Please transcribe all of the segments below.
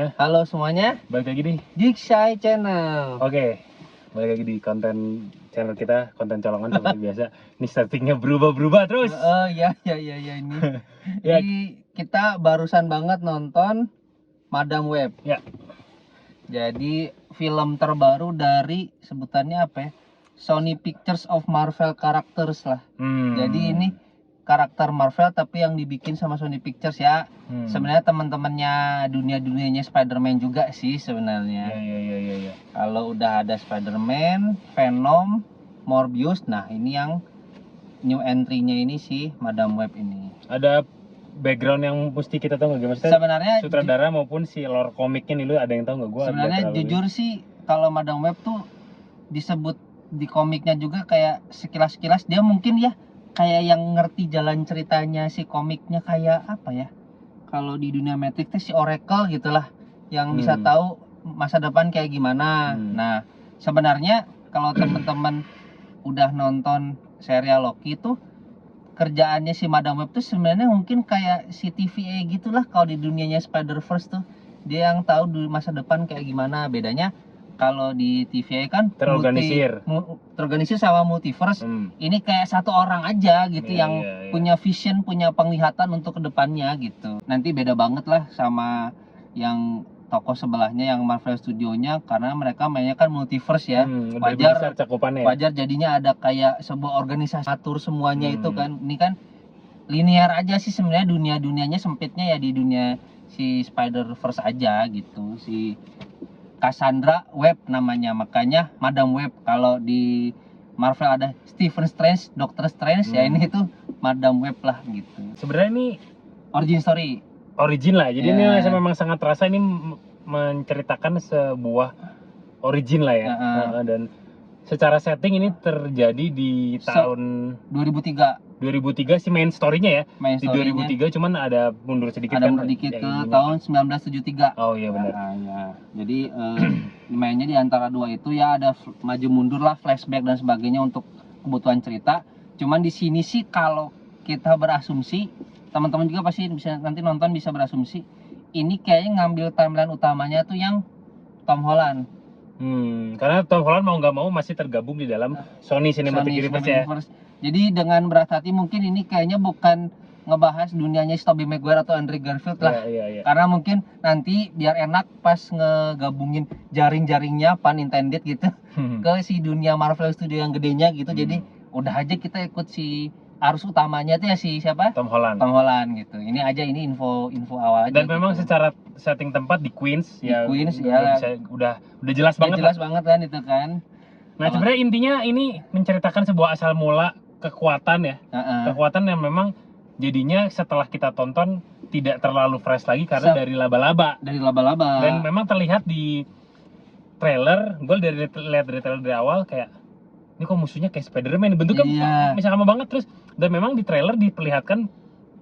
semuanya. Halo semuanya, Balik lagi di Giksai Channel. Oke, balik lagi di konten channel kita, konten colongan seperti biasa. Ini settingnya berubah-berubah terus. Oh ya ini. Ya. Jadi kita barusan banget nonton Madam Web. Ya. Jadi film terbaru dari sebutannya apa ya? Sony Pictures of Marvel Characters lah. Jadi ini karakter Marvel tapi yang dibikin sama Sony Pictures ya. Sebenarnya teman-temannya dunia-dunianya Spider-Man juga sih sebenarnya. Ya. Kalau udah ada Spider-Man, Venom, Morbius, nah ini yang new entry-nya ini sih Madam Web ini. Ada background yang mesti kita tahu nggak gimana? Sebenarnya sutradara maupun si lore komiknya nih, lu ada yang tahu nggak? Gua sebenarnya jujur sih kalau Madam Web tuh disebut di komiknya juga kayak sekilas-sekilas dia mungkin ya kayak yang ngerti jalan ceritanya si komiknya kayak apa ya? Kalau di dunia Matrix tuh si Oracle gitulah yang bisa tahu masa depan kayak gimana. Nah, sebenarnya kalau teman-teman udah nonton serial Loki tuh kerjaannya si Madam Web tuh sebenarnya mungkin kayak si TVA gitulah kalau di dunianya Spider-Verse tuh. Dia yang tahu di masa depan kayak gimana. Bedanya kalau di TVA kan terorganisir sama multiverse. Ini kayak satu orang aja gitu yang punya vision, punya penglihatan untuk kedepannya gitu. Nanti beda banget lah sama yang toko sebelahnya yang Marvel Studio-nya karena mereka mainnya kan multiverse ya. Wajar jadinya ada kayak sebuah organisasi atur semuanya itu kan. Ini kan linear aja sih sebenarnya, dunia-dunianya sempitnya ya di dunia si Spider-Verse aja gitu. Si Cassandra Web namanya, makanya Madam Web. Kalau di Marvel ada Stephen Strange, Doctor Strange, ya ini tuh Madam Web lah gitu. Sebenarnya ini origin lah. Jadi ini memang sangat terasa ini menceritakan sebuah origin lah ya. Dan secara setting ini terjadi di tahun 2003 sih main story-nya ya. Di 2003 cuman ada mundur sedikit ke tahun 1973. Oh iya benar. Jadi mainnya di antara dua itu ya ada maju mundur lah, flashback dan sebagainya untuk kebutuhan cerita. Cuman di sini sih kalau kita berasumsi, teman-teman juga pasti bisa nanti nonton bisa berasumsi ini kayaknya ngambil timeline utamanya tuh yang Tom Holland. Karena Tom Holland mau nggak mau masih tergabung di dalam Sony Cinematic Universe ya. Jadi dengan berat hati mungkin ini kayaknya bukan ngebahas dunianya Tobey Maguire atau Andrew Garfield lah. Karena mungkin nanti biar enak pas ngegabungin jaring-jaringnya pun intended gitu ke si dunia Marvel Studio yang gedenya gitu. Jadi udah aja kita ikut si arus utamanya tuh ya si siapa? Tom Holland gitu. Ini aja, ini info awal aja. Dan memang gitu. Secara setting tempat di Queens ya. Udah jelas banget. Jelas banget kan itu kan. Nah, sebenarnya intinya ini menceritakan sebuah asal mula kekuatan ya. Kekuatan yang memang jadinya setelah kita tonton tidak terlalu fresh lagi karena dari laba-laba. Dan memang terlihat di trailer, gue lihat dari trailer dari awal kayak ini kok musuhnya kayak Spider-Man, bentuknya bisa sama banget terus. Dan memang di trailer diperlihatkan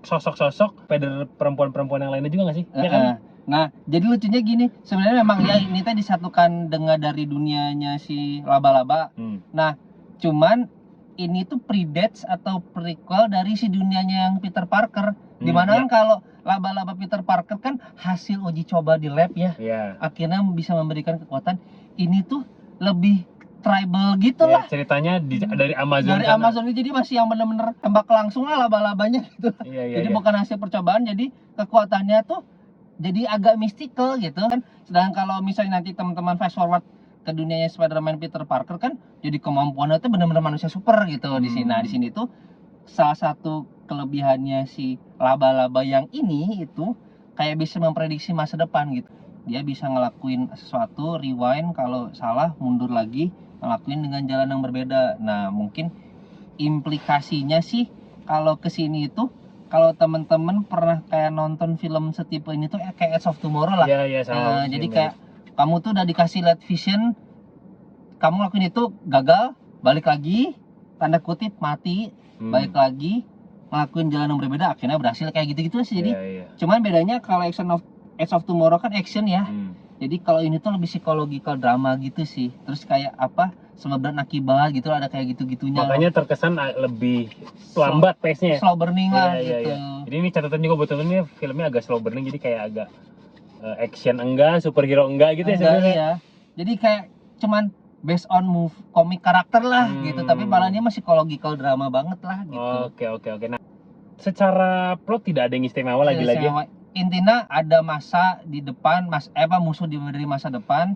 sosok-sosok perempuan-perempuan yang lainnya juga nggak sih? Ya kan? Nah, jadi lucunya gini, sebenarnya memang ya ini teh disatukan dengan dari dunianya si laba-laba. Nah, cuman ini tuh predates atau prequel dari si dunianya yang Peter Parker. Dimana kan kalau laba-laba Peter Parker kan hasil uji coba di lab ya. Akhirnya bisa memberikan kekuatan. Ini tuh lebih tribal gitu lah. Ceritanya dari Amazon. Amazon jadi masih yang bener-bener tembak langsung lah laba-labanya gitu. Jadi bukan hasil percobaan, jadi kekuatannya tuh jadi agak mystical gitu kan. Sedangkan kalau misalnya nanti teman-teman fast forward ke dunianya Spider-Man Peter Parker kan jadi kemampuannya tuh bener-bener manusia super gitu di sini. Nah, di sini tuh salah satu kelebihannya si laba-laba yang ini itu kayak bisa memprediksi masa depan gitu. Dia bisa ngelakuin sesuatu, rewind kalau salah, mundur lagi, ngelakuin dengan jalan yang berbeda. Nah, mungkin implikasinya sih kalau kesini itu, kalau temen-temen pernah kayak nonton film setipe ini tuh kayak Edge of Tomorrow lah. Jadi kayak kamu tuh udah dikasih light vision, kamu lakuin itu gagal, balik lagi, tanda kutip mati, balik lagi, ngelakuin jalan yang berbeda, akhirnya berhasil kayak gitu-gitu sih. Jadi cuman bedanya kalau Edge of Tomorrow kan action ya. Jadi kalau ini tuh lebih psikologikal drama gitu sih. Terus kayak apa? Sebab dan akibat gitu ada kayak gitu-gitunya. Makanya terkesan lebih lambat pace-nya. Slow burning lah gitu. Jadi ini catatan juga buat ini filmnya agak slow burning, jadi kayak agak action enggak, superhero enggak gitu ya sebenarnya. Iya. Jadi kayak cuman based on komik karakter lah gitu, tapi malahnya masih psychological drama banget lah gitu. Oke. Nah, secara plot tidak ada yang istimewa lagi-lagi. Intinya ada masa di depan, musuh dari masa depan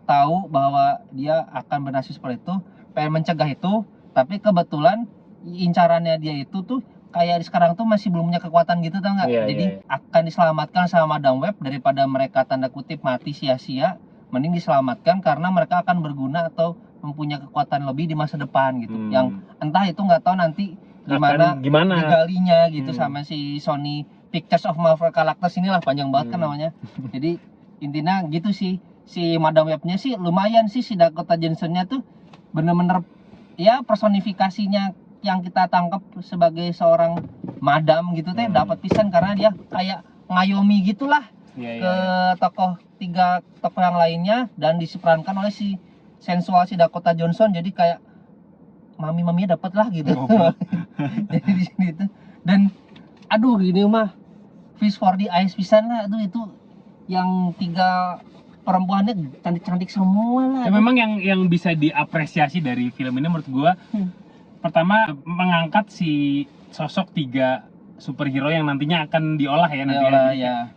tahu bahwa dia akan bernasib seperti itu, pengen mencegah itu, tapi kebetulan incarannya dia itu tuh kayak sekarang tuh masih belum punya kekuatan gitu, tau nggak? Jadi akan diselamatkan sama Madam Web daripada mereka tanda kutip mati sia-sia, mending diselamatkan karena mereka akan berguna atau mempunyai kekuatan lebih di masa depan gitu. Yang entah itu nggak tahu nanti gimana digalinya gitu sama si Sony Pictures of Marvel Characters inilah, panjang banget kan namanya. Jadi intinya gitu sih. Si Madam Web-nya sih lumayan sih, si Dakota Johnson-nya tuh bener-bener ya personifikasinya yang kita tangkap sebagai seorang madam gitu teh dapat pisan, karena dia kayak ngayomi gitulah ke tiga tokoh yang lainnya, dan diperankan oleh si sensual si Dakota Johnson, jadi kayak mami-maminya dapat lah gitu. Jadi di sini itu, dan aduh gini mah fish for the eyes pisan lah, aduh itu yang tiga perempuannya cantik-cantik semua lah. Ya, memang yang bisa diapresiasi dari film ini menurut gua pertama mengangkat si sosok tiga superhero yang nantinya akan diolah ya nanti.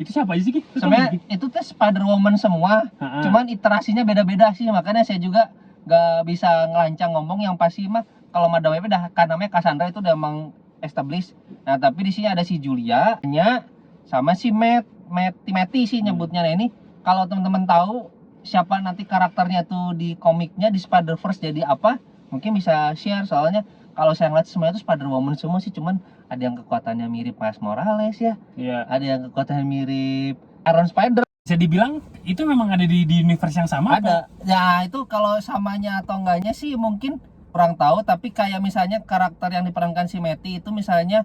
Itu siapa aja sih, Ki? Sebenarnya itu tuh Spider-Woman semua, cuman iterasinya beda-beda sih, makanya saya juga gak bisa ngelancang ngomong. Yang pasti mah kalau Madam Web dah kan namanya Cassandra, itu udah emang established. Nah tapi di sini ada si Julia sama si Matty sih nyebutnya. Nah ini kalau teman-teman tahu siapa nanti karakternya tuh di komiknya di Spider-Verse jadi apa, mungkin bisa share. Soalnya kalau saya ngeliat semuanya itu Spider-Woman semua sih, cuman ada yang kekuatannya mirip Miles Morales ya. Ada yang kekuatannya mirip Iron Spider. Bisa dibilang itu memang ada di universe yang sama? Ada. Ya itu kalau samanya atau enggaknya sih mungkin kurang tahu, tapi kayak misalnya karakter yang diperankan si Matty itu misalnya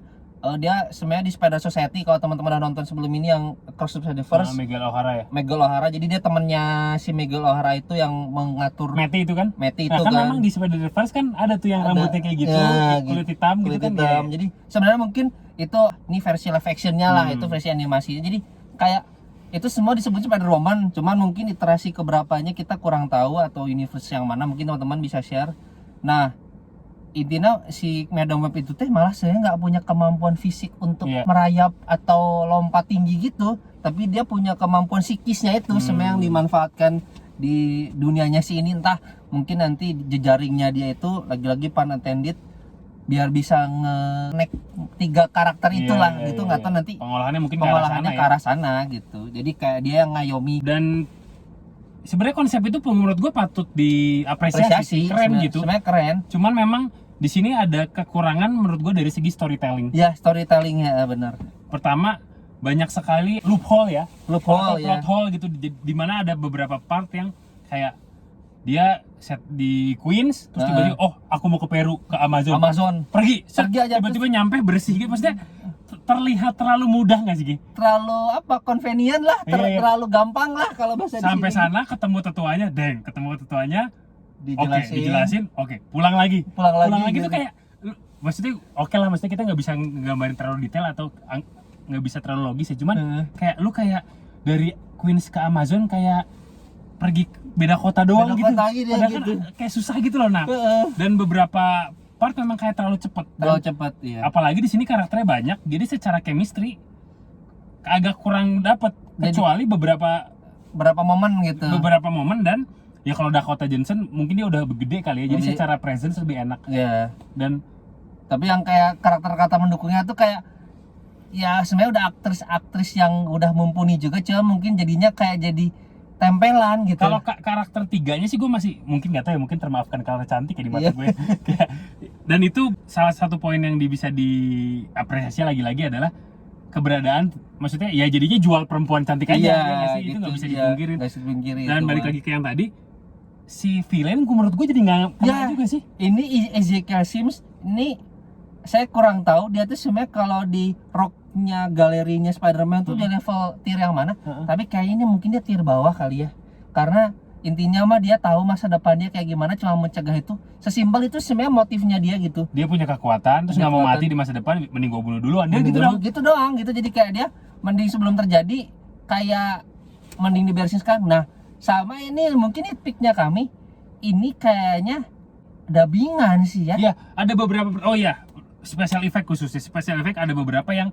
dia sebenarnya di Spider Society, kalau teman-teman udah nonton sebelum ini yang Cross the Spider-Verse. Miguel O'Hara ya? Miguel O'Hara, jadi dia temennya si Miguel O'Hara itu yang mengatur Matty itu kan? Matty itu kan memang di Spider-Verse kan ada tuh yang rambutnya kayak gitu, kulit hitam gitu kan. Jadi sebenarnya mungkin itu ini versi live actionnya lah, itu versi animasi. Jadi kayak itu semua disebut Spider-Woman, cuman mungkin iterasi keberapanya kita kurang tahu atau universe yang mana, mungkin teman-teman bisa share. Nah intinya si Madam Web itu teh malah saya nggak punya kemampuan fisik untuk merayap atau lompat tinggi gitu, tapi dia punya kemampuan psikisnya itu sebenarnya yang dimanfaatkan di dunianya si ini. Entah mungkin nanti jejaringnya dia itu lagi-lagi pun intended biar bisa nge-nek tiga karakter itulah gitu, nggak tahu nanti pengolahannya mungkin ke arah sana gitu. Jadi kayak dia yang ngayomi, dan sebenarnya konsep itu menurut gue patut diapresiasi, keren gitu. Sebenarnya keren. Cuman memang di sini ada kekurangan menurut gue dari segi storytelling. Ya storytellingnya benar. Pertama banyak sekali loophole ya, plot hole gitu, di mana ada beberapa part yang kayak dia set di Queens terus tiba-tiba aku mau ke Peru, ke Amazon. Pergi aja tiba-tiba nyampe bersih gitu, maksudnya terlihat terlalu mudah nggak sih, Ki? Terlalu convenient lah, terlalu gampang lah kalau bahasa sampai sana ketemu tetuanya, dijelasin, pulang lagi gitu. Tuh kayak maksudnya lah, maksudnya kita nggak bisa nggambarin terlalu detail atau nggak bisa terlalu logis ya, cuman kayak dari Queens ke Amazon kayak pergi beda kota doang gitu. Padahal kan kayak susah gitu loh. Nah, dan beberapa part memang kayak terlalu cepat. Iya. Apalagi di sini karakternya banyak, jadi secara chemistry agak kurang dapet, kecuali beberapa momen gitu. Beberapa momen, dan ya kalau Dakota Johnson mungkin dia udah gede kali ya, jadi secara presence lebih enak. Iya. Dan tapi yang kayak karakter mendukungnya tuh kayak ya sebenarnya udah aktris yang udah mumpuni juga, cuma mungkin jadinya kayak jadi tempelan gitu. Kalau karakter tiganya sih gue masih mungkin nggak tahu ya, mungkin termaafkan karena cantik ya di mata gue. Dan itu salah satu poin yang bisa diapresiasi lagi-lagi adalah keberadaan, maksudnya ya jadinya jual perempuan cantik aja ya sih, itu nggak bisa dipungkirin. Dan balik lagi ke yang tadi, si villain menurut gue jadi nggak kena juga sih. Ini Ezekiel Sims ini saya kurang tahu dia tuh sebenarnya kalau di rocknya galerinya Spider-Man tuh dia level tier yang mana, tapi kayaknya mungkin dia tier bawah kali ya, karena intinya mah dia tahu masa depan dia kayak gimana, cuma mencegah itu. Sesimpel itu sebenarnya motifnya dia gitu. Dia punya kekuatan, terus nggak mau mati di masa depan, mending gua bunuh duluan. Gitu doang gitu. Jadi kayak dia mending sebelum terjadi kayak mending diberesin sekarang. Nah, sama ini mungkin nitpicknya kami, ini kayaknya dubbingan sih ya. Iya, ada beberapa, oh iya, special effect khususnya, special effect ada beberapa yang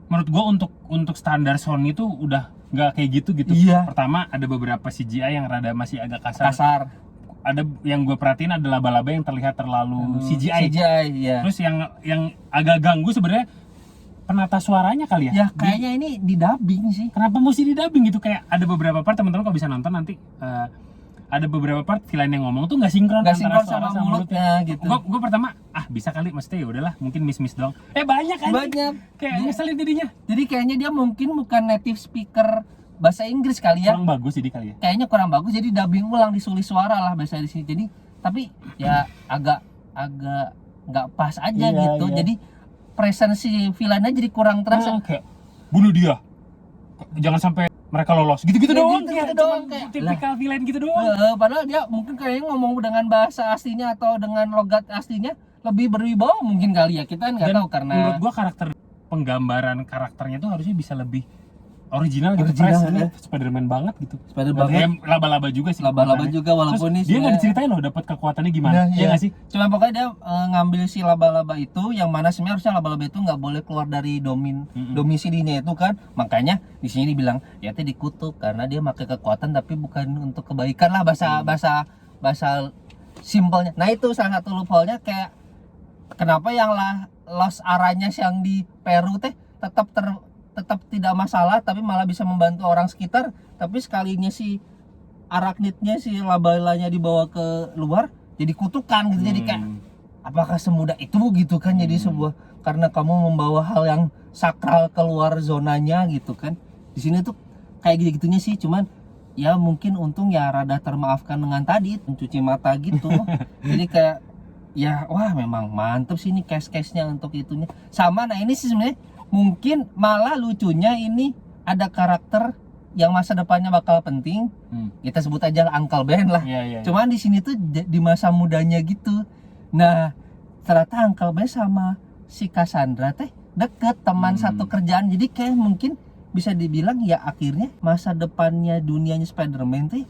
menurut gua untuk standar Sony itu udah nggak kayak gitu. Iya. Pertama, ada beberapa CGI yang rada masih agak kasar. Ada yang gue perhatiin ada laba-laba yang terlihat terlalu CGI. Iya. Terus yang agak ganggu sebenarnya penata suaranya kali ya. Ya kayaknya ini di dubbing sih. Kenapa mesti di dubbing gitu? Kayak ada beberapa part, teman-teman kalau bisa nonton nanti, ada beberapa part villain yang ngomong tuh nggak sinkron sama mulutnya gitu. Gue pertama bisa kali, maksudnya ya udahlah mungkin miss doang. Banyak kan? Banyak. Kayak ngeselin jadinya. Jadi kayaknya dia mungkin bukan native speaker bahasa Inggris kali ya. Kurang bagus jadi kali ya. Kayaknya kurang bagus, jadi dubbing ulang, disulis suara lah bahasa di sini. Jadi tapi ya agak nggak pas aja gitu. Iya. Jadi presensi villainnya jadi kurang terasa. Kayak bunuh dia, jangan sampai mereka lolos, gitu doang. Gitu doang kayak tipikal villain gitu doang. Padahal dia mungkin kayaknya ngomong dengan bahasa aslinya atau dengan logat aslinya lebih berwibawa mungkin kali ya, kita nggak tahu. Karena menurut gua penggambaran karakternya tuh harusnya bisa lebih original gitu, Original, fresh. ya. Spider-Man banget gitu. Spider-Man. Laba-laba juga sih. Laba-laba juga walaupun terus dia nggak diceritain loh dapat kekuatannya gimana. Iya nggak sih? Cuma pokoknya dia ngambil si laba-laba itu, yang mana sebenarnya harusnya laba-laba itu nggak boleh keluar dari domisilinya itu kan. Makanya di sini dibilang ya teh dikutuk karena dia pakai kekuatan tapi bukan untuk kebaikan lah, bahasa simpelnya. Nah itu salah satu loophole-nya, kayak kenapa yang Los Arañas yang di Peru teh tetap tidak masalah tapi malah bisa membantu orang sekitar, tapi sekalinya si arachnidnya, si laba-labanya dibawa ke luar jadi kutukan gitu. Jadi kayak apakah semudah itu gitu kan, jadi sebuah karena kamu membawa hal yang sakral keluar zonanya gitu kan. Di sini tuh kayak gitu-gitunya sih, cuman ya mungkin untung ya rada termaafkan dengan tadi mencuci mata gitu. Jadi kayak ya wah memang mantep sih ini case-nya untuk itunya. Sama, nah ini sih sebenarnya mungkin malah lucunya ini ada karakter yang masa depannya bakal penting. Kita sebut aja Uncle Ben lah. Iya. Cuman di sini tuh di masa mudanya gitu. Nah, ternyata Uncle Ben sama si Cassandra teh deket, teman satu kerjaan. Jadi kayak mungkin bisa dibilang ya akhirnya masa depannya dunianya Spider-Man teh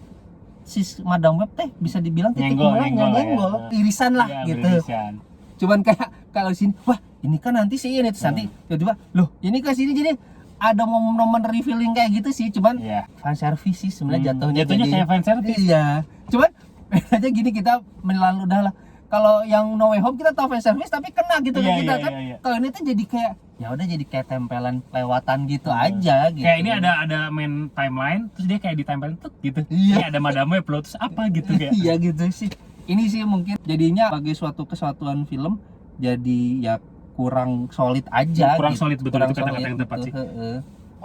si Madam Web teh bisa dibilang titik mulanya nyenggol, irisan lah ya, gitu. Cuman kayak kalau sini wah ini kan nanti sih ini terus nanti tiba-tiba loh ini ke sini, jadi ada momen-momen revealing kayak gitu sih. Cuman fan service sih sebenarnya jatuhnya kayak fan service. Iya. Cuman aja gini, kita menelan udah lah. Kalau yang No Way Home kita tahu fan service tapi kena gitu kita kan. Kalau ini tuh jadi kayak ya udah jadi kayak tempelan lewatan gitu aja gitu. Kayak ini ada main timeline terus dia kayak ditempelin tuh gitu. Iya, ada Madam Web loh, terus apa gitu kayak. Iya gitu sih. Ini sih mungkin jadinya sebagai suatu kesatuan film jadi ya kurang solid aja. Kurang gitu. solid, betul, itu kata-kata yang tepat gitu. sih.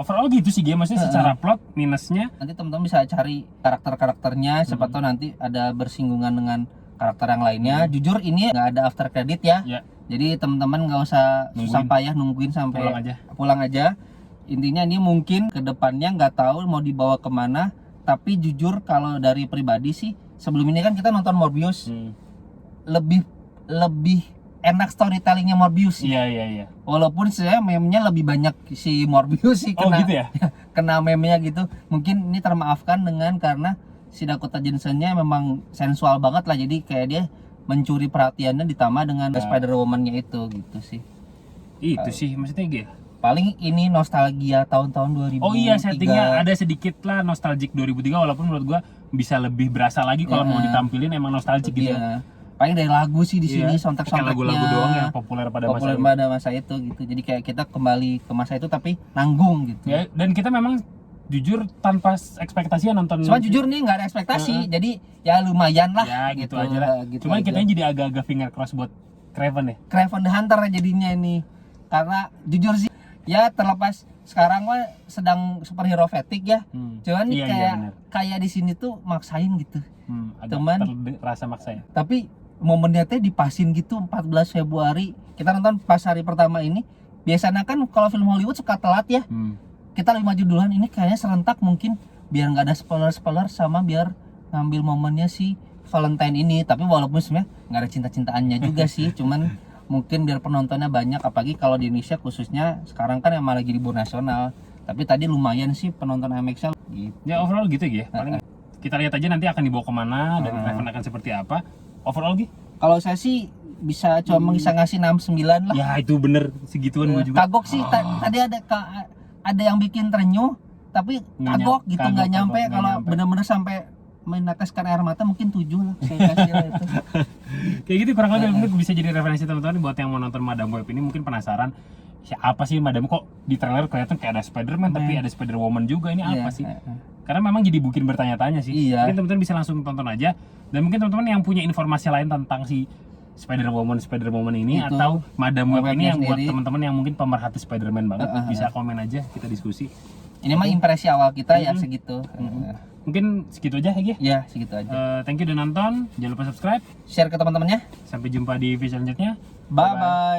Overall gitu sih game, maksudnya secara plot minusnya. Nanti teman-teman bisa cari karakternya, siapa tahu nanti ada bersinggungan dengan karakter yang lainnya. Jujur ini nggak ada after credit ya. Jadi teman-teman nggak usah susah payah nungguin sampai pulang aja. Intinya ini mungkin kedepannya nggak tahu mau dibawa kemana. Tapi jujur kalau dari pribadi sih, sebelum ini kan kita nonton Morbius, lebih enak storytellingnya Morbius sih. Iya. Walaupun saya meme-nya lebih banyak si Morbius sih kena. Oh gitu ya? Kena meme-nya gitu. Mungkin ini termaafkan dengan karena si Dakota Johnson-nya memang sensual banget lah. Jadi kayak dia mencuri perhatiannya ditambah dengan Spider-Woman-nya itu gitu sih. Itu sih maksudnya gitu. Paling ini nostalgia tahun-tahun 2003. Oh iya, settingnya ada sedikit lah nostalgic 2003, walaupun menurut gua bisa lebih berasa lagi kalau mau ditampilin emang nostalgic gitu. Paling dari lagu sih di sini, soundtrack-soundtracknya lagu-lagu doang yang populer pada masa itu gitu. Jadi kayak kita kembali ke masa itu tapi nanggung gitu. Ya, dan kita memang jujur tanpa ekspektasi nonton. Cuma jujur nih nggak ada ekspektasi, jadi ya lumayan lah. Ya gitu aja lah. Cuman kita jadi agak-agak finger cross buat Kraven ya. Kraven the Hunter jadinya ini, karena jujur sih ya terlepas sekarang mah sedang superhero fatigue ya. Cuman kayak di sini tuh maksain gitu. Teman rasa maksa ya. Tapi momennya teh dipasin gitu 14 Februari. Kita nonton pas hari pertama ini. Biasanya kan kalau film Hollywood suka telat ya. Kita lebih maju duluan, ini kayaknya serentak mungkin biar nggak ada spoiler sama biar ngambil momennya si Valentine ini. Tapi walaupun sebenarnya nggak ada cinta-cintaannya juga sih, cuman mungkin biar penontonnya banyak, apalagi kalau di Indonesia khususnya sekarang kan emang lagi libur nasional. Tapi tadi lumayan sih penonton IMAX-nya gitu. Ya overall gitu ya. Paling kita lihat aja nanti akan dibawa kemana dan Raven akan seperti apa. Overall kalau saya sih bisa cuma bisa ngasih 69 lah. ya itu bener segituan gue juga. Kagok sih tadi ada yang bikin terenyuh tapi kagok gitu, nggak nyampe. Kalau bener-bener sampai meneteskan air mata mungkin 7 lah saya kasih lah itu. Kayak gitu kurang lebih mungkin bisa jadi referensi teman-teman buat yang mau nonton Madam Web ini, mungkin penasaran siapa sih Madam, kok di trailer kelihatan kayak ada Spider-Man tapi ada Spider-Woman juga, ini apa sih? Karena memang jadi bikin bertanya-tanya sih. Mungkin teman-teman bisa langsung tonton aja, dan mungkin teman-teman yang punya informasi lain tentang si Spider-Woman ini itu, atau Madam Web ini yang buat teman-teman yang mungkin pemerhati Spider-Man banget, bisa komen aja, kita diskusi. Ini mah impresi awal kita ya segitu. Mungkin segitu aja ya. Ya, segitu aja. Thank you udah nonton. Jangan lupa subscribe, share ke teman-temannya. Sampai jumpa di video selanjutnya. Bye bye.